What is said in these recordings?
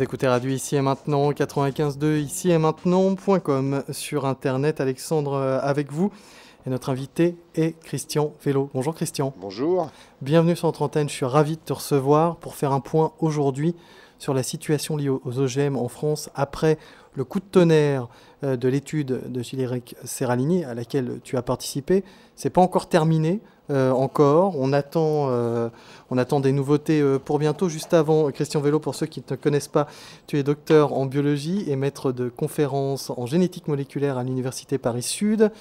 Vous écoutez Radio Ici et Maintenant, 95.2, ici et maintenant.com. Sur Internet, Alexandre avec vous. Et notre invité est Christian Vélo. Bonjour Christian. Bonjour. Bienvenue sur notre antenne, je suis ravi de te recevoir pour faire un point aujourd'hui sur la situation liée aux OGM en France après le coup de tonnerre de l'étude de Gilles-Éric Serralini à laquelle tu as participé. C'est pas encore terminé. Encore. On attend des nouveautés pour bientôt. Juste avant, Christian Vélo, pour ceux qui ne te connaissent pas, tu es docteur en biologie et maître de conférences en génétique moléculaire à l'Université Paris-Sud.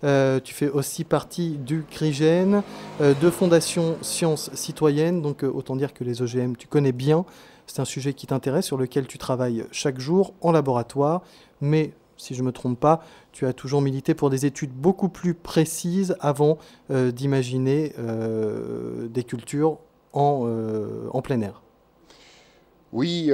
Tu fais aussi partie du CRIGEN, de Fondation Sciences Citoyennes, donc autant dire que les OGM, tu connais bien. C'est un sujet qui t'intéresse, sur lequel tu travailles chaque jour en laboratoire, mais si je ne me trompe pas, tu as toujours milité pour des études beaucoup plus précises avant d'imaginer des cultures en plein air. Oui,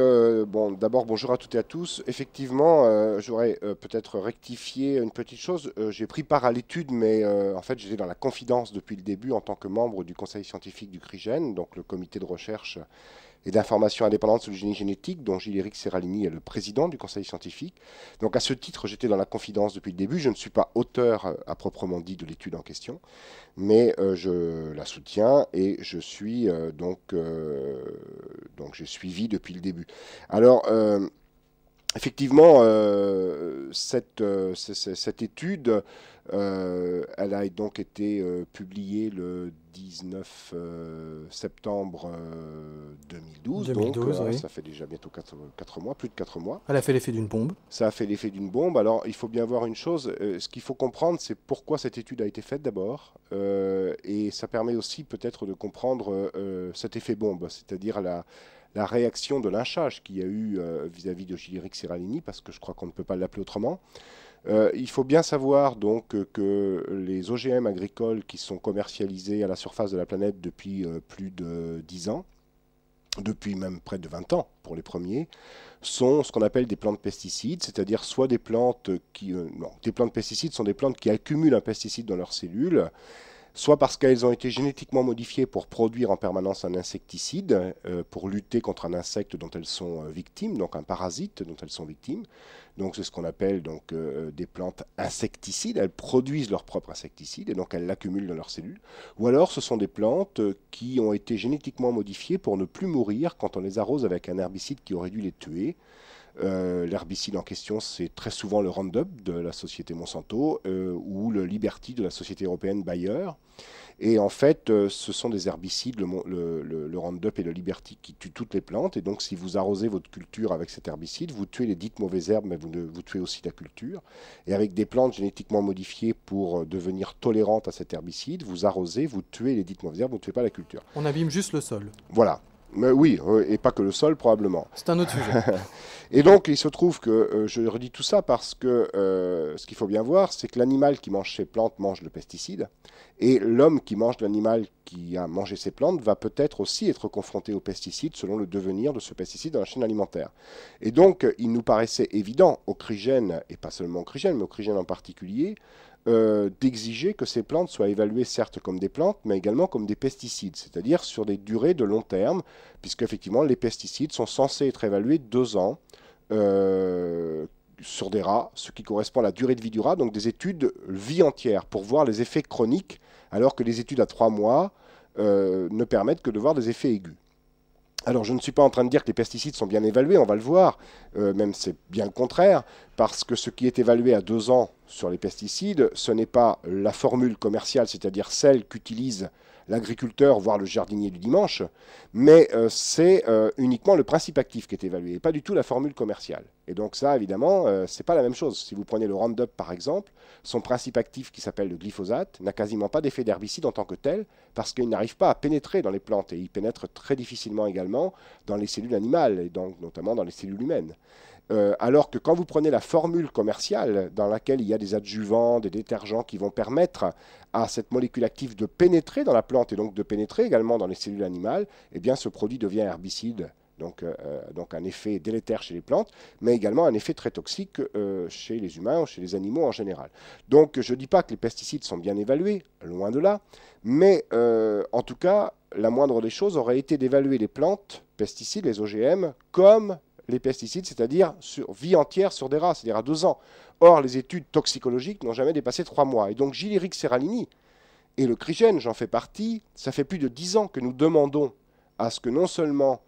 bon, d'abord bonjour à toutes et à tous. Effectivement, j'aurais peut-être rectifié une petite chose. J'ai pris part à l'étude, mais en fait j'étais dans la confidence depuis le début en tant que membre du conseil scientifique du CRIGEN, donc le comité de recherche et d'information indépendante sur le génie génétique, dont Gilles-Éric Serralini est le président du conseil scientifique. Donc à ce titre, j'étais dans la confidence depuis le début. Je ne suis pas auteur à proprement dit de l'étude en question, mais je la soutiens et je suis donc j'ai suivi depuis le début. Alors effectivement, cette étude, elle a donc été publiée le 19 septembre 2012, 2012, donc oui. ça fait déjà bientôt 4 mois, plus de 4 mois. Elle a fait l'effet d'une bombe. Ça a fait l'effet d'une bombe. Alors, il faut bien voir une chose. Ce qu'il faut comprendre, c'est pourquoi cette étude a été faite d'abord. Et ça permet aussi peut-être de comprendre cet effet bombe, c'est-à-dire la réaction de lynchage qu'il y a eu vis-à-vis de Gilles-Éric Serralini, parce que je crois qu'on ne peut pas l'appeler autrement. Il faut bien savoir donc que les OGM agricoles qui sont commercialisés à la surface de la planète depuis plus de 10 ans, depuis même près de 20 ans pour les premiers, sont ce qu'on appelle des plantes pesticides, c'est-à-dire soit des plantes qui... non, des plantes pesticides sont des plantes qui accumulent un pesticide dans leurs cellules, soit parce qu'elles ont été génétiquement modifiées pour produire en permanence un insecticide, pour lutter contre un insecte dont elles sont victimes, donc un parasite dont elles sont victimes. Donc c'est ce qu'on appelle donc, des plantes insecticides. Elles produisent leur propre insecticide et donc elles l'accumulent dans leurs cellules. Ou alors ce sont des plantes qui ont été génétiquement modifiées pour ne plus mourir quand on les arrose avec un herbicide qui aurait dû les tuer. L'herbicide en question, c'est très souvent le Roundup de la société Monsanto ou le Liberty de la société européenne Bayer. Et en fait, ce sont des herbicides, le Roundup et le Liberty, qui tuent toutes les plantes. Et donc, si vous arrosez votre culture avec cet herbicide, vous tuez les dites mauvaises herbes, mais vous tuez aussi la culture. Et avec des plantes génétiquement modifiées pour devenir tolérantes à cet herbicide, vous arrosez, vous tuez les dites mauvaises herbes, vous ne tuez pas la culture. On abîme juste le sol. Voilà. Mais oui, et pas que le sol, probablement. C'est un autre sujet. Et donc, il se trouve que, je redis tout ça parce que ce qu'il faut bien voir, c'est que l'animal qui mange ces plantes mange le pesticide, et l'homme qui mange l'animal qui a mangé ces plantes va peut-être aussi être confronté aux pesticides selon le devenir de ce pesticide dans la chaîne alimentaire. Et donc, il nous paraissait évident au CRIGEN, et pas seulement au CRIGEN, mais au CRIGEN en particulier, d'exiger que ces plantes soient évaluées certes comme des plantes, mais également comme des pesticides, c'est-à-dire sur des durées de long terme, puisque effectivement les pesticides sont censés être évalués 2 ans sur des rats, ce qui correspond à la durée de vie du rat, donc des études vie entière, pour voir les effets chroniques, alors que les études à 3 mois ne permettent que de voir des effets aigus. Alors, je ne suis pas en train de dire que les pesticides sont bien évalués, on va le voir, même c'est bien le contraire, parce que ce qui est évalué à 2 ans sur les pesticides, ce n'est pas la formule commerciale, c'est-à-dire celle qu'utilise l'agriculteur, voire le jardinier du dimanche, mais c'est uniquement le principe actif qui est évalué, et pas du tout la formule commerciale. Et donc ça, évidemment, c'est pas la même chose. Si vous prenez le Roundup, par exemple, son principe actif, qui s'appelle le glyphosate, n'a quasiment pas d'effet d'herbicide en tant que tel, parce qu'il n'arrive pas à pénétrer dans les plantes, et il pénètre très difficilement également dans les cellules animales, et donc notamment dans les cellules humaines. Alors que quand vous prenez la formule commerciale, dans laquelle il y a des adjuvants, des détergents qui vont permettre à cette molécule active de pénétrer dans la plante et donc de pénétrer également dans les cellules animales, eh bien ce produit devient herbicide, donc un effet délétère chez les plantes, mais également un effet très toxique chez les humains ou chez les animaux en général. Donc je ne dis pas que les pesticides sont bien évalués, loin de là, mais en tout cas, la moindre des choses aurait été d'évaluer les plantes, pesticides, les OGM, comme les pesticides, c'est-à-dire sur vie entière sur des rats, c'est-à-dire à 2 ans. Or, les études toxicologiques n'ont jamais dépassé 3 mois. Et donc, Gileric serralini et le CRIGEN, j'en fais partie, ça fait plus de 10 ans que nous demandons à ce que non seulement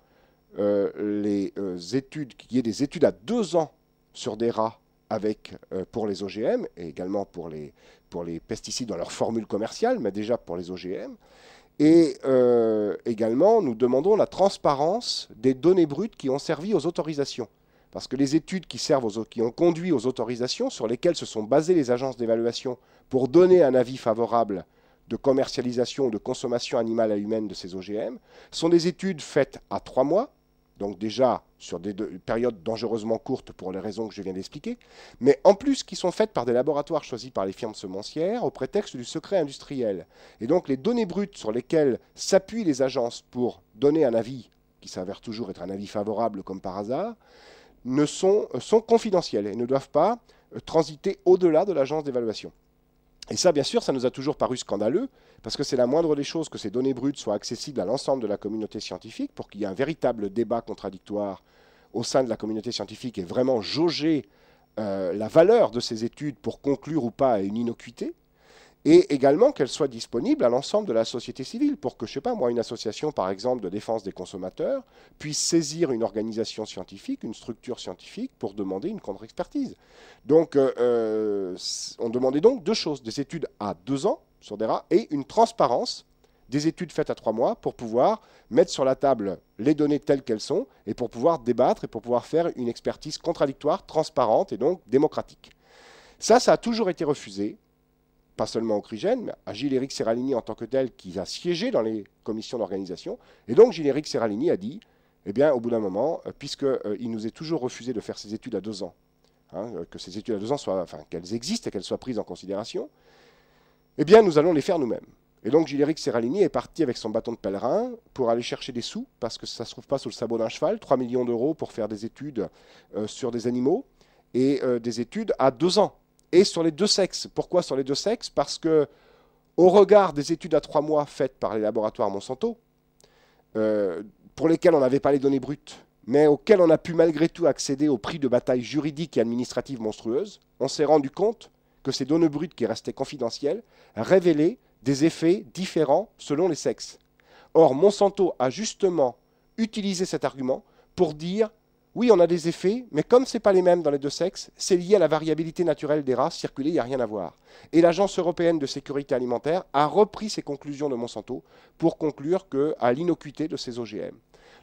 les études, qu'il y ait des études à 2 ans sur des rats pour les OGM, et également pour les pesticides dans leur formule commerciale, mais déjà pour les OGM. Et également, nous demandons la transparence des données brutes qui ont servi aux autorisations. Parce que les études qui ont conduit aux autorisations, sur lesquelles se sont basées les agences d'évaluation pour donner un avis favorable de commercialisation ou de consommation animale à humaine de ces OGM, sont des études faites à 3 mois, donc déjà sur des périodes dangereusement courtes pour les raisons que je viens d'expliquer, mais en plus qui sont faites par des laboratoires choisis par les firmes semencières au prétexte du secret industriel. Et donc les données brutes sur lesquelles s'appuient les agences pour donner un avis, qui s'avère toujours être un avis favorable comme par hasard, sont confidentielles et ne doivent pas transiter au-delà de l'agence d'évaluation. Et ça, bien sûr, ça nous a toujours paru scandaleux, parce que c'est la moindre des choses que ces données brutes soient accessibles à l'ensemble de la communauté scientifique, pour qu'il y ait un véritable débat contradictoire au sein de la communauté scientifique et vraiment jauger la valeur de ces études pour conclure ou pas à une innocuité, et également qu'elles soient disponibles à l'ensemble de la société civile, pour que, je ne sais pas moi, une association, par exemple, de défense des consommateurs, puisse saisir une organisation scientifique, une structure scientifique, pour demander une contre-expertise. Donc, on demandait donc 2 choses, des études à 2 ans sur des rats, et une transparence des études faites à 3 mois, pour pouvoir mettre sur la table les données telles qu'elles sont, et pour pouvoir débattre, et pour pouvoir faire une expertise contradictoire, transparente, et donc démocratique. Ça a toujours été refusé, pas seulement au CRIGEN, mais à Gileric Serralini en tant que tel, qui a siégé dans les commissions d'organisation. Et donc Gileric Serralini a dit, eh bien, au bout d'un moment, puisqu'il nous est toujours refusé de faire ces études à 2 ans, que ces études à 2 ans qu'elles existent et qu'elles soient prises en considération, eh bien, nous allons les faire nous-mêmes. Et donc Gileric Serralini est parti avec son bâton de pèlerin pour aller chercher des sous, parce que ça ne se trouve pas sous le sabot d'un cheval, 3 millions d'euros pour faire des études sur des animaux, et des études à 2 ans. Et sur les 2 sexes. Pourquoi sur les 2 sexes? Parce que, au regard des études à 3 mois faites par les laboratoires Monsanto, pour lesquelles on n'avait pas les données brutes, mais auxquelles on a pu malgré tout accéder au prix de bataille juridique et administrative monstrueuse, on s'est rendu compte que ces données brutes qui restaient confidentielles révélaient des effets différents selon les sexes. Or, Monsanto a justement utilisé cet argument pour dire oui, on a des effets, mais comme ce n'est pas les mêmes dans les 2 sexes, c'est lié à la variabilité naturelle des races circulées, il n'y a rien à voir. Et l'Agence européenne de sécurité alimentaire a repris ces conclusions de Monsanto pour conclure à l'innocuité de ces OGM.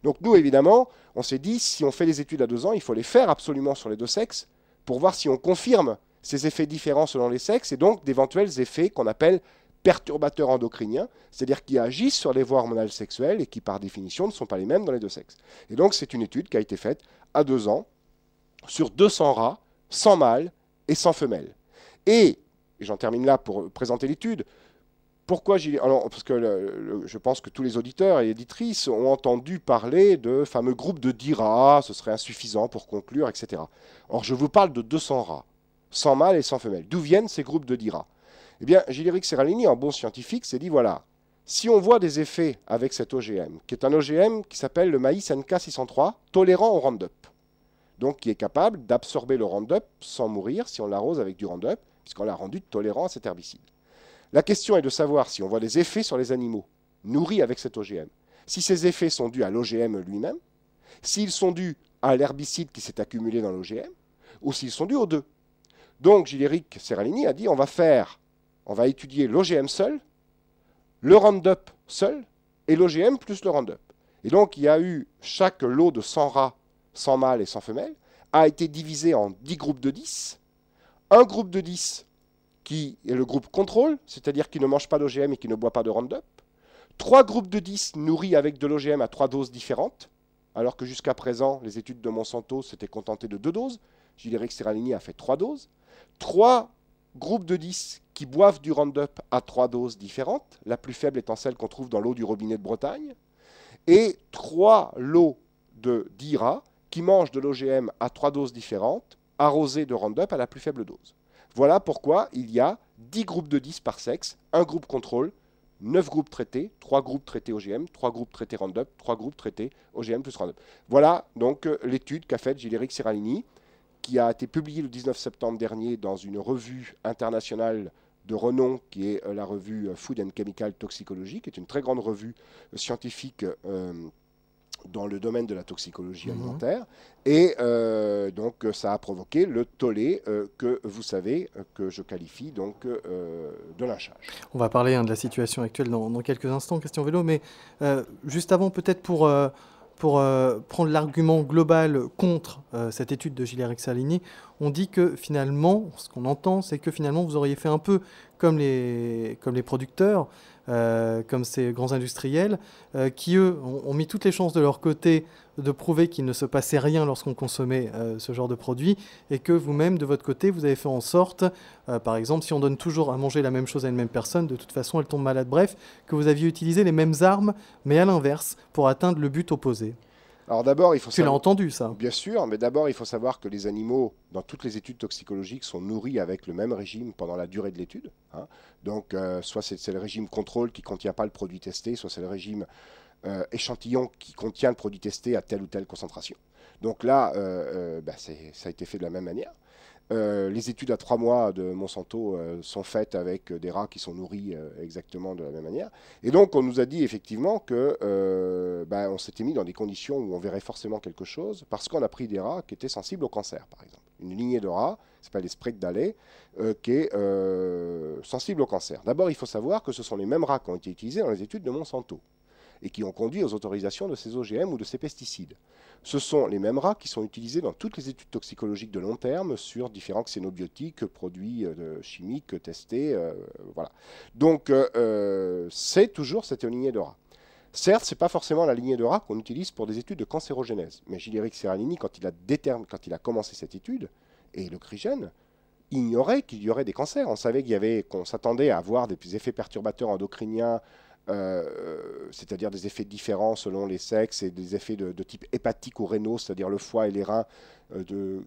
Donc nous, évidemment, on s'est dit, si on fait les études à 2 ans, il faut les faire absolument sur les 2 sexes pour voir si on confirme ces effets différents selon les sexes et donc d'éventuels effets qu'on appelle perturbateurs endocriniens, c'est-à-dire qui agissent sur les voies hormonales sexuelles et qui, par définition, ne sont pas les mêmes dans les 2 sexes. Et donc, c'est une étude qui a été faite à 2 ans sur 200 rats, sans mâles et sans femelles. Et j'en termine là pour présenter l'étude. Pourquoi parce que je pense que tous les auditeurs et éditrices ont entendu parler de fameux groupes de 10 rats, ce serait insuffisant pour conclure, etc. Or, je vous parle de 200 rats, sans mâles et sans femelles. D'où viennent ces groupes de 10 rats? Eh bien, Gileric Serralini, en bon scientifique, s'est dit, voilà, si on voit des effets avec cet OGM, qui est un OGM qui s'appelle le maïs NK603, tolérant au Roundup, donc qui est capable d'absorber le Roundup sans mourir si on l'arrose avec du Roundup, puisqu'on l'a rendu tolérant à cet herbicide. La question est de savoir si on voit des effets sur les animaux nourris avec cet OGM, si ces effets sont dus à l'OGM lui-même, s'ils sont dus à l'herbicide qui s'est accumulé dans l'OGM, ou s'ils sont dus aux 2. Donc Gileric Serralini a dit, on va étudier l'OGM seul, le Roundup seul, et l'OGM plus le Roundup. Et donc, il y a eu chaque lot de 100 rats, sans mâles et sans femelles, a été divisé en 10 groupes de 10. Un groupe de 10 qui est le groupe contrôle, c'est-à-dire qui ne mange pas d'OGM et qui ne boit pas de Roundup. 3 groupes de 10 nourris avec de l'OGM à 3 doses différentes, alors que jusqu'à présent, les études de Monsanto s'étaient contentées de 2 doses. Gileric Serralini a fait 3 doses. 3 groupes de 10 qui boivent du Roundup à 3 doses différentes, la plus faible étant celle qu'on trouve dans l'eau du robinet de Bretagne, et 3 lots de 10 rats qui mangent de l'OGM à 3 doses différentes, arrosés de Roundup à la plus faible dose. Voilà pourquoi il y a 10 groupes de 10 par sexe, un groupe contrôle, 9 groupes traités, 3 groupes traités OGM, 3 groupes traités Roundup, 3 groupes traités OGM plus Roundup. Voilà donc l'étude qu'a faite Gilles-Éric Serralini, qui a été publiée le 19 septembre dernier dans une revue internationale de renom qui est la revue Food and Chemical Toxicology, qui est une très grande revue scientifique dans le domaine de la toxicologie alimentaire. Et donc ça a provoqué le tollé que vous savez, que je qualifie donc de lynchage. On va parler de la situation actuelle dans quelques instants, question vélo, mais juste avant peut-être pour prendre l'argument global contre cette étude de Gilles-Éric Serralini, on dit que finalement, ce qu'on entend, c'est que finalement vous auriez fait un peu comme les producteurs, comme ces grands industriels, qui eux ont mis toutes les chances de leur côté de prouver qu'il ne se passait rien lorsqu'on consommait ce genre de produit, et que vous-même, de votre côté, vous avez fait en sorte, par exemple, si on donne toujours à manger la même chose à une même personne, de toute façon, elle tombe malade. Bref, que vous aviez utilisé les mêmes armes, mais à l'inverse, pour atteindre le but opposé. Alors d'abord, il faut Tu l'as entendu, ça? Bien sûr, mais d'abord, il faut savoir que les animaux, dans toutes les études toxicologiques, sont nourris avec le même régime pendant la durée de l'étude. Hein. Donc, soit c'est le régime contrôle qui ne contient pas le produit testé, soit c'est le régime échantillon qui contient le produit testé à telle ou telle concentration. Donc là, ça a été fait de la même manière. Les études à 3 mois de Monsanto sont faites avec des rats qui sont nourris exactement de la même manière. Et donc, on nous a dit effectivement que on s'était mis dans des conditions où on verrait forcément quelque chose, parce qu'on a pris des rats qui étaient sensibles au cancer, par exemple. Une lignée de rats, qui s'appelle les Sprague-Dalley, qui est sensible au cancer. D'abord, il faut savoir que ce sont les mêmes rats qui ont été utilisés dans les études de Monsanto et qui ont conduit aux autorisations de ces OGM ou de ces pesticides. Ce sont les mêmes rats qui sont utilisés dans toutes les études toxicologiques de long terme sur différents xénobiotiques, produits chimiques testés. Voilà. Donc, c'est toujours cette lignée de rats. Certes, ce n'est pas forcément la lignée de rats qu'on utilise pour des études de cancérogénèse. Mais Gilles-Éric Serralini, quand il a commencé cette étude, et le CRIGEN, ignorait qu'il y aurait des cancers. On savait qu'on s'attendait à avoir des effets perturbateurs endocriniens, c'est-à-dire des effets différents selon les sexes et des effets de type hépatique ou rénaux, c'est-à-dire le foie et les reins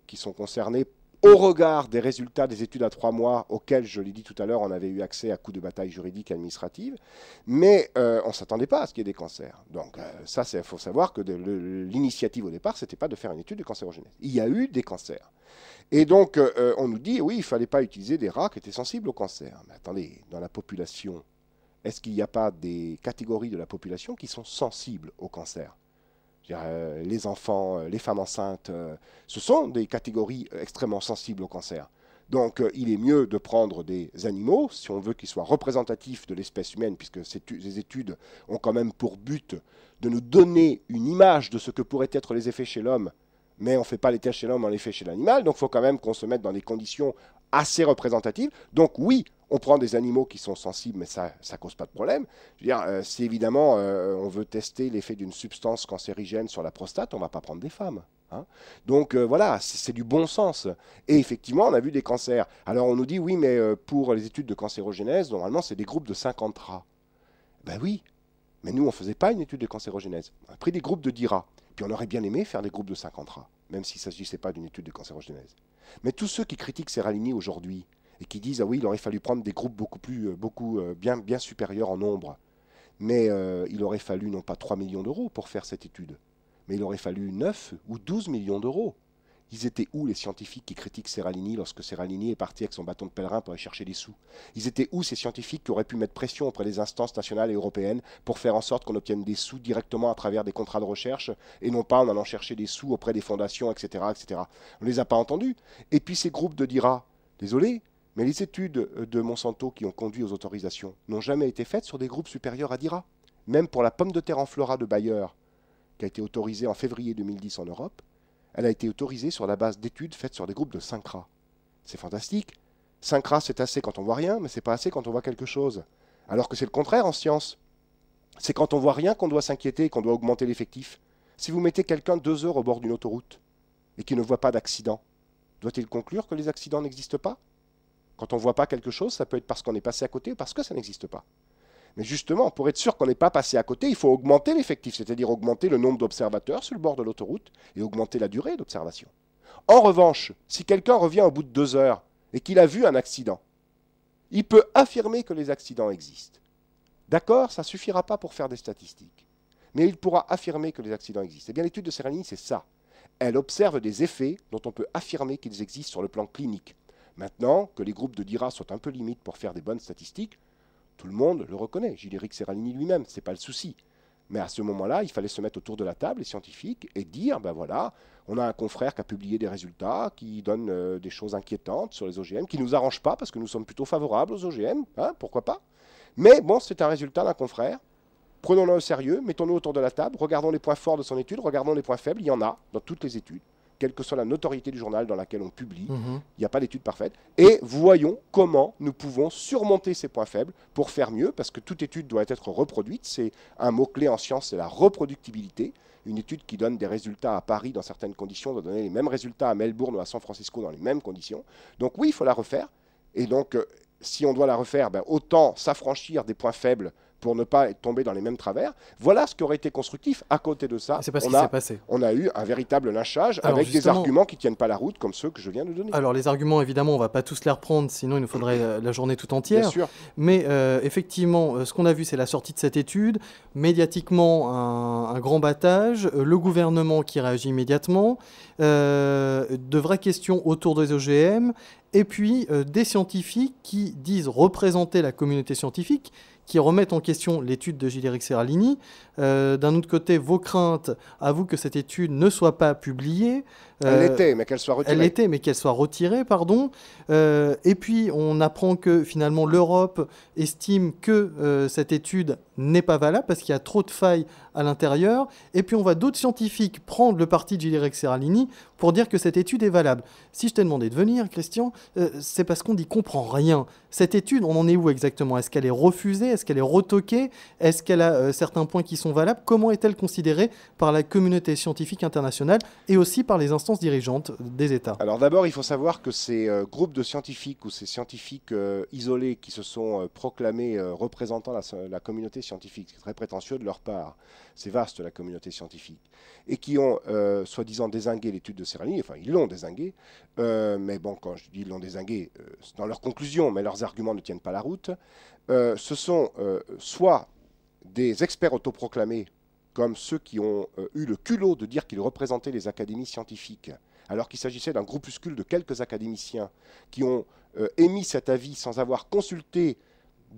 qui sont concernés au regard des résultats des études à 3 mois auxquels, je l'ai dit tout à l'heure, on avait eu accès à coups de bataille juridique et administrative, mais on ne s'attendait pas à ce qu'il y ait des cancers. Donc ça, il faut savoir que l'initiative au départ, ce n'était pas de faire une étude de cancérogénèse. Il y a eu des cancers. Et donc on nous dit, oui, il ne fallait pas utiliser des rats qui étaient sensibles au cancer. Mais attendez, dans la population, est-ce qu'il n'y a pas des catégories de la population qui sont sensibles au cancer? Les enfants, les femmes enceintes, ce sont des catégories extrêmement sensibles au cancer. Donc il est mieux de prendre des animaux, si on veut qu'ils soient représentatifs de l'espèce humaine, puisque ces études ont quand même pour but de nous donner une image de ce que pourraient être les effets chez l'homme, mais on ne fait pas les tests chez l'homme, on les fait chez l'animal, donc il faut quand même qu'on se mette dans des conditions assez représentatives. Donc oui, on prend des animaux qui sont sensibles, mais ça ne cause pas de problème. Je veux dire, si évidemment on veut tester l'effet d'une substance cancérigène sur la prostate, on ne va pas prendre des femmes. Hein. Donc voilà, c'est du bon sens. Et effectivement, on a vu des cancers. Alors on nous dit, oui, mais pour les études de cancérogénèse, normalement, c'est des groupes de 50 rats. Ben oui, mais nous, on ne faisait pas une étude de cancérogénèse. On a pris des groupes de 10 rats. Puis on aurait bien aimé faire des groupes de 50 rats, même s'il ne s'agissait pas d'une étude de cancérogénèse. Mais tous ceux qui critiquent Serralini aujourd'hui, et qui disent, ah oui, il aurait fallu prendre des groupes bien supérieurs en nombre. Mais il aurait fallu non pas 3 millions d'euros pour faire cette étude, mais il aurait fallu 9 ou 12 millions d'euros. Ils étaient où les scientifiques qui critiquent Serralini lorsque Serralini est parti avec son bâton de pèlerin pour aller chercher des sous? Ils étaient où ces scientifiques qui auraient pu mettre pression auprès des instances nationales et européennes pour faire en sorte qu'on obtienne des sous directement à travers des contrats de recherche et non pas en allant chercher des sous auprès des fondations, etc. etc. On ne les a pas entendus. Et puis ces groupes de DIRA, désolé, mais les études de Monsanto qui ont conduit aux autorisations n'ont jamais été faites sur des groupes supérieurs à DIRA. Même pour la pomme de terre en flora de Bayer, qui a été autorisée en février 2010 en Europe, elle a été autorisée sur la base d'études faites sur des groupes de 5 rats. C'est fantastique. 5 rats, c'est assez quand on voit rien, mais c'est pas assez quand on voit quelque chose. Alors que c'est le contraire en science. C'est quand on voit rien qu'on doit s'inquiéter et qu'on doit augmenter l'effectif. Si vous mettez quelqu'un 2 heures au bord d'une autoroute et qui ne voit pas d'accident, doit-il conclure que les accidents n'existent pas? Quand on ne voit pas quelque chose, ça peut être parce qu'on est passé à côté ou parce que ça n'existe pas. Mais justement, pour être sûr qu'on n'est pas passé à côté, il faut augmenter l'effectif, c'est-à-dire augmenter le nombre d'observateurs sur le bord de l'autoroute et augmenter la durée d'observation. En revanche, si quelqu'un revient au bout de 2 heures et qu'il a vu un accident, il peut affirmer que les accidents existent. D'accord, ça ne suffira pas pour faire des statistiques. Mais il pourra affirmer que les accidents existent. Eh bien, l'étude de Seralini, c'est ça. Elle observe des effets dont on peut affirmer qu'ils existent sur le plan clinique. Maintenant, que les groupes de DIRA soient un peu limites pour faire des bonnes statistiques, tout le monde le reconnaît. Gilles-Éric Seralini lui-même, ce n'est pas le souci. Mais à ce moment-là, il fallait se mettre autour de la table, les scientifiques, et dire, ben voilà, on a un confrère qui a publié des résultats, qui donne des choses inquiétantes sur les OGM, qui ne nous arrangent pas, parce que nous sommes plutôt favorables aux OGM, hein, pourquoi pas. Mais bon, c'est un résultat d'un confrère. Prenons-le au sérieux, mettons-nous autour de la table, regardons les points forts de son étude, regardons les points faibles, il y en a dans toutes les études, quelle que soit la notoriété du journal dans laquelle on publie, il n'y a pas d'étude parfaite, et voyons comment nous pouvons surmonter ces points faibles pour faire mieux, parce que toute étude doit être reproduite, c'est un mot-clé en science, c'est la reproductibilité. Une étude qui donne des résultats à Paris dans certaines conditions doit donner les mêmes résultats à Melbourne ou à San Francisco dans les mêmes conditions. Donc oui, il faut la refaire, et donc si on doit la refaire, ben, autant s'affranchir des points faibles pour ne pas tomber dans les mêmes travers. Voilà ce qui aurait été constructif. À côté de ça, on a eu un véritable lynchage avec des arguments qui ne tiennent pas la route, comme ceux que je viens de donner. Alors les arguments, évidemment, on ne va pas tous les reprendre, sinon il nous faudrait la journée tout entière. Bien sûr. Mais effectivement, ce qu'on a vu, c'est la sortie de cette étude. Médiatiquement, un grand battage. Le gouvernement qui réagit immédiatement. De vraies questions autour des OGM. Et puis des scientifiques qui disent représenter la communauté scientifique, qui remettent en question l'étude de Gilles-Éric Seralini. D'un autre côté, vos craintes avouent que cette étude ne soit pas publiée. Elle l'était, mais qu'elle soit retirée. Elle l'était, mais qu'elle soit retirée, pardon. Et puis, on apprend que finalement, l'Europe estime que cette étude n'est pas valable parce qu'il y a trop de failles à l'intérieur. Et puis, on voit d'autres scientifiques prendre le parti de Gilles-Éric Seralini pour dire que cette étude est valable. Si je t'ai demandé de venir, Christian, c'est parce qu'on n'y comprend rien. Cette étude, on en est où exactement? Est-ce qu'elle est refusée? Est-ce qu'elle est retoquée? Est-ce qu'elle a certains points qui sont valables? Comment est-elle considérée par la communauté scientifique internationale et aussi par les instances dirigeantes des États? Alors d'abord, il faut savoir que ces groupes de scientifiques ou ces scientifiques isolés qui se sont proclamés représentants la communauté scientifique, c'est très prétentieux de leur part, c'est vaste la communauté scientifique, et qui ont soi-disant dézingué l'étude de Seralini, enfin ils l'ont dézingué, mais bon, quand je dis ils l'ont dézingué, dans leurs conclusions, mais leurs arguments ne tiennent pas la route, ce sont soit des experts autoproclamés, comme ceux qui ont eu le culot de dire qu'ils représentaient les académies scientifiques, alors qu'il s'agissait d'un groupuscule de quelques académiciens qui ont émis cet avis sans avoir consulté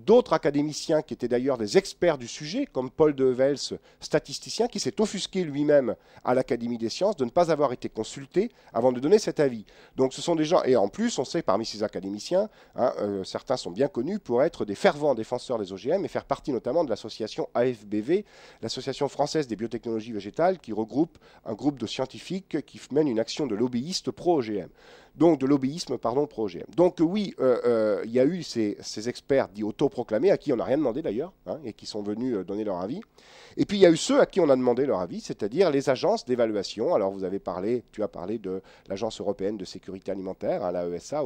d'autres académiciens qui étaient d'ailleurs des experts du sujet, comme Paul de Hevels, statisticien, qui s'est offusqué lui-même à l'Académie des sciences de ne pas avoir été consulté avant de donner cet avis. Donc ce sont des gens, et en plus on sait parmi ces académiciens, hein, certains sont bien connus pour être des fervents défenseurs des OGM et faire partie notamment de l'association AFBV, l'Association française des biotechnologies végétales, qui regroupe un groupe de scientifiques qui mènent une action de lobbyistes pro-OGM. Donc de lobbyisme, pardon, pro-OGM. Donc oui, il y a eu ces experts dits autoproclamés, à qui on n'a rien demandé d'ailleurs, hein, et qui sont venus donner leur avis. Et puis il y a eu ceux à qui on a demandé leur avis, c'est-à-dire les agences d'évaluation. Alors tu as parlé de l'Agence européenne de sécurité alimentaire, hein, la ESA,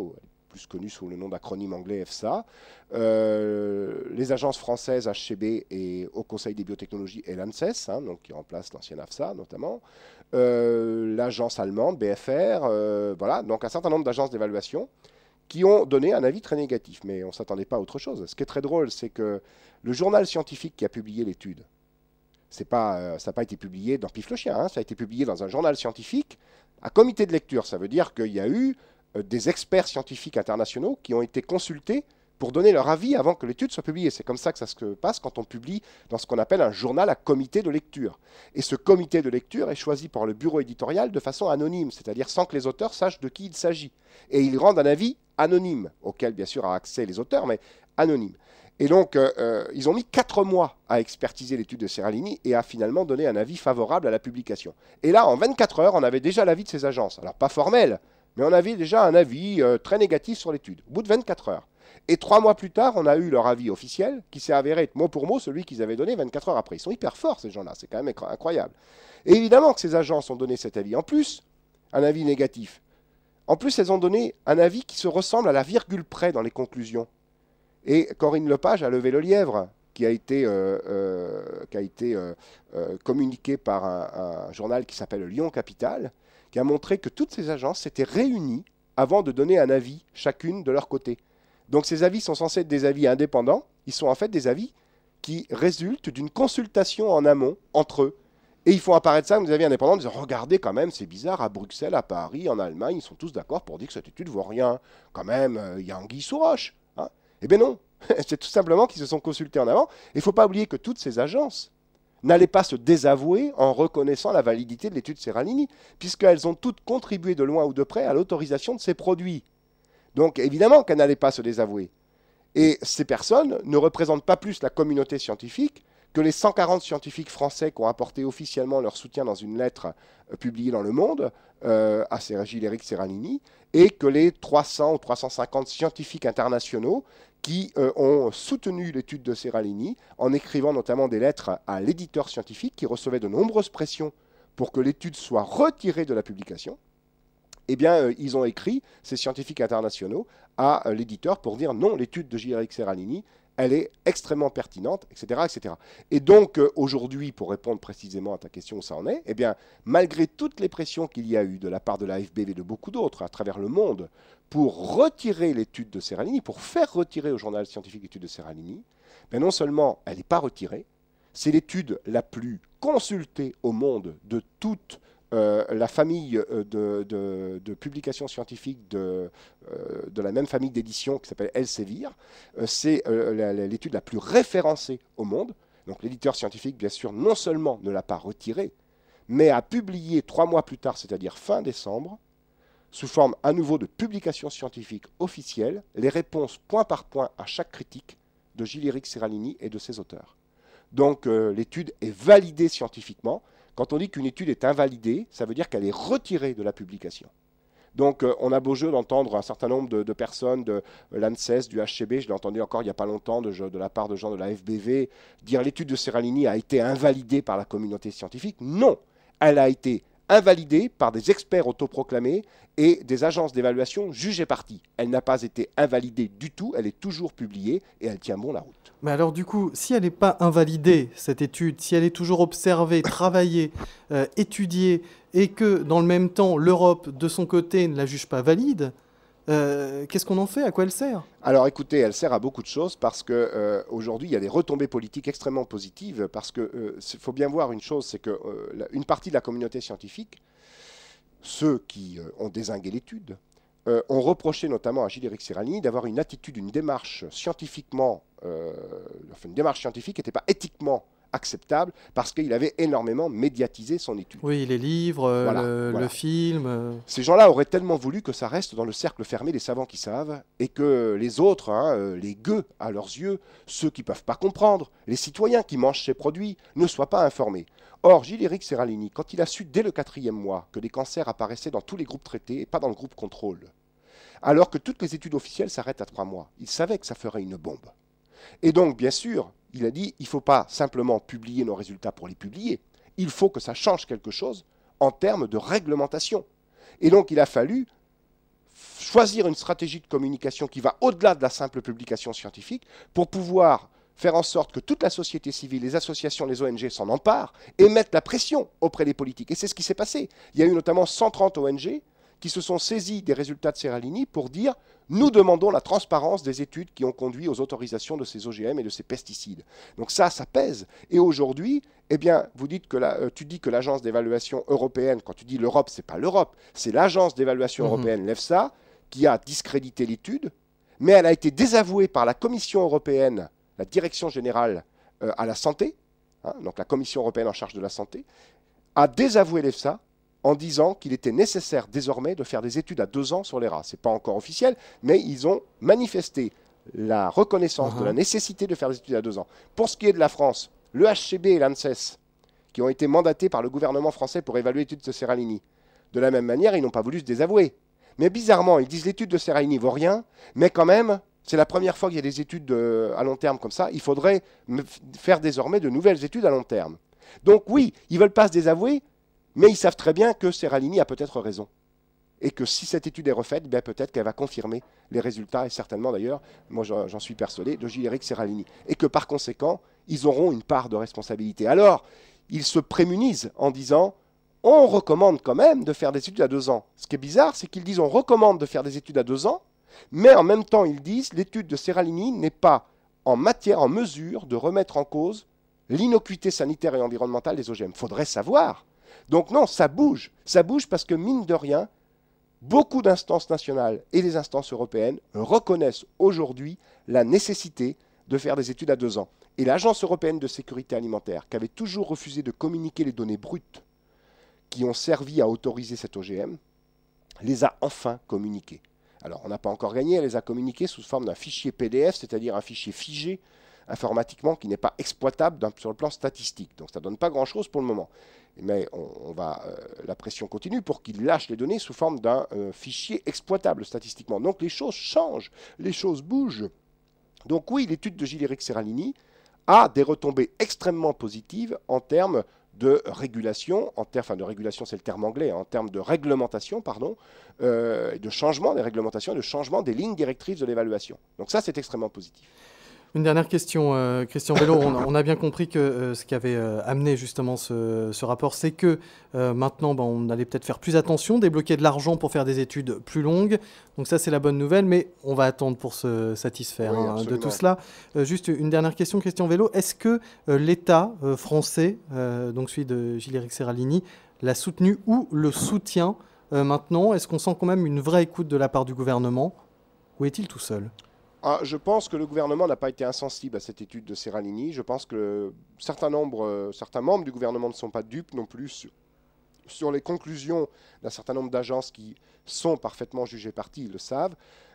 plus connue sous le nom d'acronyme anglais EFSA, les agences françaises HCB et au Conseil des biotechnologies et l'ANSES, hein, donc qui remplace l'ancienne AFSA notamment, l'agence allemande BFR, voilà, donc un certain nombre d'agences d'évaluation qui ont donné un avis très négatif, mais on ne s'attendait pas à autre chose. Ce qui est très drôle, c'est que le journal scientifique qui a publié l'étude, ça n'a pas été publié dans Pif le chien, hein, ça a été publié dans un journal scientifique à comité de lecture. Ça veut dire qu'il y a eu des experts scientifiques internationaux qui ont été consultés pour donner leur avis avant que l'étude soit publiée. C'est comme ça que ça se passe quand on publie dans ce qu'on appelle un journal à comité de lecture. Et ce comité de lecture est choisi par le bureau éditorial de façon anonyme, c'est-à-dire sans que les auteurs sachent de qui il s'agit. Et ils rendent un avis anonyme, auquel bien sûr ont accès les auteurs, mais anonyme. Et donc, ils ont mis 4 mois à expertiser l'étude de Seralini et à finalement donner un avis favorable à la publication. Et là, en 24 heures, on avait déjà l'avis de ces agences. Alors, pas formel, mais on avait déjà un avis très négatif sur l'étude, au bout de 24 heures. Et 3 mois plus tard, on a eu leur avis officiel, qui s'est avéré être mot pour mot celui qu'ils avaient donné 24 heures après. Ils sont hyper forts, ces gens-là, c'est quand même incroyable. Et évidemment que ces agences ont donné cet avis. En plus, un avis négatif. En plus, elles ont donné un avis qui se ressemble à la virgule près dans les conclusions. Et Corinne Lepage a levé le lièvre, qui a été communiqué par un journal qui s'appelle Lyon Capital, qui a montré que toutes ces agences s'étaient réunies avant de donner un avis, chacune de leur côté. Donc ces avis sont censés être des avis indépendants, ils sont en fait des avis qui résulte d'une consultation en amont entre eux. Et ils font apparaître ça comme des avis indépendants, en disant regardez quand même, c'est bizarre, à Bruxelles, à Paris, en Allemagne, ils sont tous d'accord pour dire que cette étude ne vaut rien. Quand même, il y a anguille sous roche. Hein. Eh bien non, c'est tout simplement qu'ils se sont consultés en avant. Il ne faut pas oublier que toutes ces agences n'allaient pas se désavouer en reconnaissant la validité de l'étude Seralini, puisqu'elles ont toutes contribué de loin ou de près à l'autorisation de ces produits. Donc évidemment qu'elles n'allaient pas se désavouer. Et ces personnes ne représentent pas plus la communauté scientifique que les 140 scientifiques français qui ont apporté officiellement leur soutien dans une lettre publiée dans Le Monde à Gilles-Éric Seralini, et que les 300 ou 350 scientifiques internationaux qui ont soutenu l'étude de Seralini en écrivant notamment des lettres à l'éditeur scientifique qui recevait de nombreuses pressions pour que l'étude soit retirée de la publication. Eh bien, ils ont écrit, ces scientifiques internationaux, à l'éditeur pour dire non, l'étude de Gilles-Éric Seralini, elle est extrêmement pertinente, etc. etc. Et donc, aujourd'hui, pour répondre précisément à ta question où ça en est, eh bien, malgré toutes les pressions qu'il y a eu de la part de la l'AFB et de beaucoup d'autres à travers le monde pour retirer l'étude de Seralini, pour faire retirer au journal scientifique l'étude de Seralini, ben non seulement elle n'est pas retirée, c'est l'étude la plus consultée au monde de toute la famille de publications scientifiques de la même famille d'édition qui s'appelle Elsevier. C'est l'étude la plus référencée au monde. Donc l'éditeur scientifique, bien sûr, non seulement ne l'a pas retirée, mais a publié 3 mois plus tard, c'est-à-dire fin décembre, sous forme à nouveau de publication scientifique officielle, les réponses point par point à chaque critique de Gilles-Éric Seralini et de ses auteurs. Donc l'étude est validée scientifiquement. Quand on dit qu'une étude est invalidée, ça veut dire qu'elle est retirée de la publication. Donc on a beau jeu d'entendre un certain nombre de personnes de l'ANSES, du HCB, je l'ai entendu encore il n'y a pas longtemps de la part de gens de la FBV, dire l'étude de Seralini a été invalidée par la communauté scientifique. Non, elle a été invalidée par des experts autoproclamés et des agences d'évaluation jugées parties. Elle n'a pas été invalidée du tout, elle est toujours publiée et elle tient bon la route. Mais alors du coup, si elle n'est pas invalidée, cette étude, si elle est toujours observée, travaillée, étudiée, et que dans le même temps, l'Europe, de son côté, ne la juge pas valide, qu'est-ce qu'on en fait? À quoi elle sert? Alors écoutez, elle sert à beaucoup de choses parce qu'aujourd'hui, il y a des retombées politiques extrêmement positives parce qu'il faut bien voir une chose, c'est qu'une partie de la communauté scientifique, ceux qui ont dézingué l'étude, ont reproché notamment à Gilles-Éric Seralini d'avoir une attitude, une démarche scientifiquement, une démarche scientifique qui n'était pas éthiquement acceptable parce qu'il avait énormément médiatisé son étude. Oui, les livres, le film. Ces gens-là auraient tellement voulu que ça reste dans le cercle fermé des savants qui savent et que les autres, les gueux à leurs yeux, ceux qui ne peuvent pas comprendre, les citoyens qui mangent ces produits, ne soient pas informés. Or, Gilles-Éric Seralini, quand il a su dès le 4e mois que des cancers apparaissaient dans tous les groupes traités et pas dans le groupe contrôle, alors que toutes les études officielles s'arrêtent à 3 mois, il savait que ça ferait une bombe. Et donc, bien sûr, il a dit, il ne faut pas simplement publier nos résultats pour les publier, il faut que ça change quelque chose en termes de réglementation. Et donc, il a fallu choisir une stratégie de communication qui va au-delà de la simple publication scientifique pour pouvoir faire en sorte que toute la société civile, les associations, les ONG s'en emparent et mettent la pression auprès des politiques. Et c'est ce qui s'est passé. Il y a eu notamment 130 ONG qui se sont saisis des résultats de Seralini pour dire « Nous demandons la transparence des études qui ont conduit aux autorisations de ces OGM et de ces pesticides. » Donc ça pèse. Et aujourd'hui, eh bien, tu dis que l'agence d'évaluation européenne, quand tu dis l'Europe, ce n'est pas l'Europe, c'est l'agence d'évaluation européenne, l'EFSA, qui a discrédité l'étude, mais elle a été désavouée par la Commission européenne, la Direction générale à la santé, donc la Commission européenne en charge de la santé, a désavoué l'EFSA en disant qu'il était nécessaire désormais de faire des études à 2 ans sur les rats. Ce n'est pas encore officiel, mais ils ont manifesté la reconnaissance de la nécessité de faire des études à 2 ans. Pour ce qui est de la France, le HCB et l'ANSES, qui ont été mandatés par le gouvernement français pour évaluer l'étude de Seralini, de la même manière, ils n'ont pas voulu se désavouer. Mais bizarrement, ils disent l'étude de Seralini ne vaut rien, mais quand même, c'est la première fois qu'il y a des études à long terme comme ça. Il faudrait faire désormais de nouvelles études à long terme. Donc oui, ils ne veulent pas se désavouer, mais ils savent très bien que Seralini a peut-être raison. Et que si cette étude est refaite, bien peut-être qu'elle va confirmer les résultats, et certainement d'ailleurs, moi j'en suis persuadé, de Gilles-Éric Seralini. Et que par conséquent, ils auront une part de responsabilité. Alors, ils se prémunisent en disant, on recommande quand même de faire des études à 2 ans. Ce qui est bizarre, c'est qu'ils disent, on recommande de faire des études à 2 ans, mais en même temps, ils disent, l'étude de Seralini n'est pas en mesure de remettre en cause l'innocuité sanitaire et environnementale des OGM. Il faudrait savoir. Donc non, ça bouge. Ça bouge parce que, mine de rien, beaucoup d'instances nationales et des instances européennes reconnaissent aujourd'hui la nécessité de faire des études à 2 ans. Et l'Agence européenne de sécurité alimentaire, qui avait toujours refusé de communiquer les données brutes qui ont servi à autoriser cet OGM, les a enfin communiquées. Alors, on n'a pas encore gagné, elle les a communiquées sous forme d'un fichier PDF, c'est-à-dire un fichier figé informatiquement qui n'est pas exploitable sur le plan statistique. Donc, ça ne donne pas grand-chose pour le moment. Mais la pression continue pour qu'ils lâchent les données sous forme d'un fichier exploitable statistiquement. Donc, les choses changent, les choses bougent. Donc oui, l'étude de Gilles-Éric Serralini a des retombées extrêmement positives en termes de régulation, de régulation c'est le terme anglais, en termes de réglementation, de changement des réglementations et de changement des lignes directrices de l'évaluation. Donc ça, c'est extrêmement positif. Une dernière question, Christian Bello. On a bien compris que ce qui avait amené justement ce rapport, c'est que maintenant, on allait peut-être faire plus attention, débloquer de l'argent pour faire des études plus longues. Donc ça, c'est la bonne nouvelle, mais on va attendre pour se satisfaire de tout cela. Juste une dernière question, Christian Bello. Est-ce que l'État français, donc celui de Gilles-Éric Serralini, l'a soutenu ou le soutient maintenant? Est-ce qu'on sent quand même une vraie écoute de la part du gouvernement, ou est-il tout seul? Je pense que le gouvernement n'a pas été insensible à cette étude de Serralini. Je pense que certains membres du gouvernement ne sont pas dupes non plus sur les conclusions d'un certain nombre d'agences qui sont parfaitement jugées parties, ils le savent.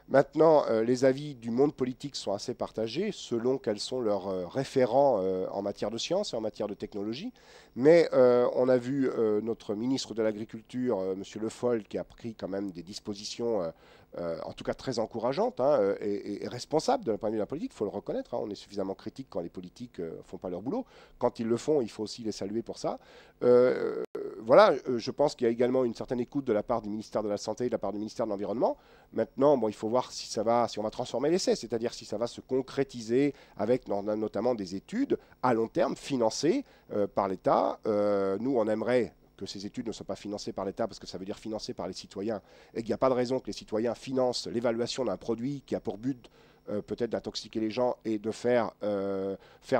Maintenant, les avis du monde politique sont assez partagés selon quels sont leurs référents en matière de science et en matière de technologie. Mais on a vu notre ministre de l'Agriculture, M. Le Foll, qui a pris quand même des dispositions en tout cas très encourageantes et responsables de la point de vue de la politique, il faut le reconnaître. On est suffisamment critique quand les politiques ne font pas leur boulot. Quand ils le font, il faut aussi les saluer pour ça. Voilà, je pense qu'il y a également une certaine écoute de la part du ministère de la Santé et de la part du ministère de l'Environnement. Maintenant, il faut voir si on va transformer l'essai, c'est-à-dire si ça va se concrétiser avec notamment des études à long terme financées par l'État. Nous, on aimerait que ces études ne soient pas financées par l'État parce que ça veut dire financées par les citoyens et qu'il n'y a pas de raison que les citoyens financent l'évaluation d'un produit qui a pour but peut-être d'intoxiquer les gens et de faire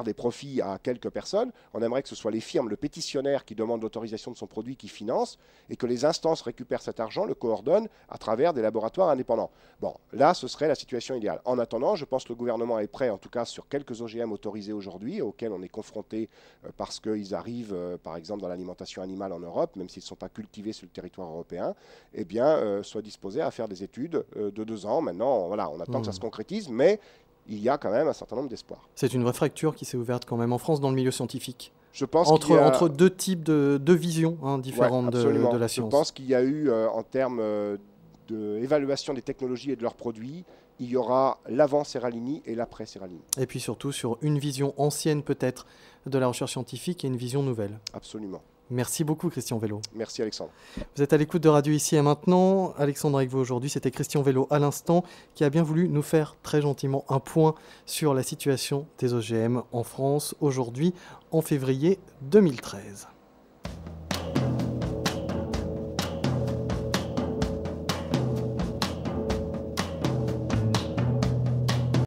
des profits à quelques personnes. On aimerait que ce soit les firmes, le pétitionnaire qui demande l'autorisation de son produit qui finance et que les instances récupèrent cet argent, le coordonnent à travers des laboratoires indépendants. Bon, là, ce serait la situation idéale. En attendant, je pense que le gouvernement est prêt, en tout cas sur quelques OGM autorisés aujourd'hui, auxquels on est confronté parce qu'ils arrivent, par exemple, dans l'alimentation animale en Europe, même s'ils ne sont pas cultivés sur le territoire européen, eh bien, soit disposé à faire des études de 2 ans. Maintenant, voilà, on attend que ça se concrétise, mais il y a quand même un certain nombre d'espoirs. C'est une vraie fracture qui s'est ouverte quand même en France dans le milieu scientifique. Je pense entre 2 types de visions différentes de la science. Je pense qu'il y a eu, en termes d'évaluation des technologies et de leurs produits, il y aura l'avant Serralini et l'après Serralini. Et puis surtout sur une vision ancienne peut-être de la recherche scientifique et une vision nouvelle. Absolument. Merci beaucoup, Christian Vello. Merci, Alexandre. Vous êtes à l'écoute de Radio Ici et Maintenant. Alexandre avec vous aujourd'hui, c'était Christian Vello à l'instant, qui a bien voulu nous faire très gentiment un point sur la situation des OGM en France aujourd'hui, en février 2013.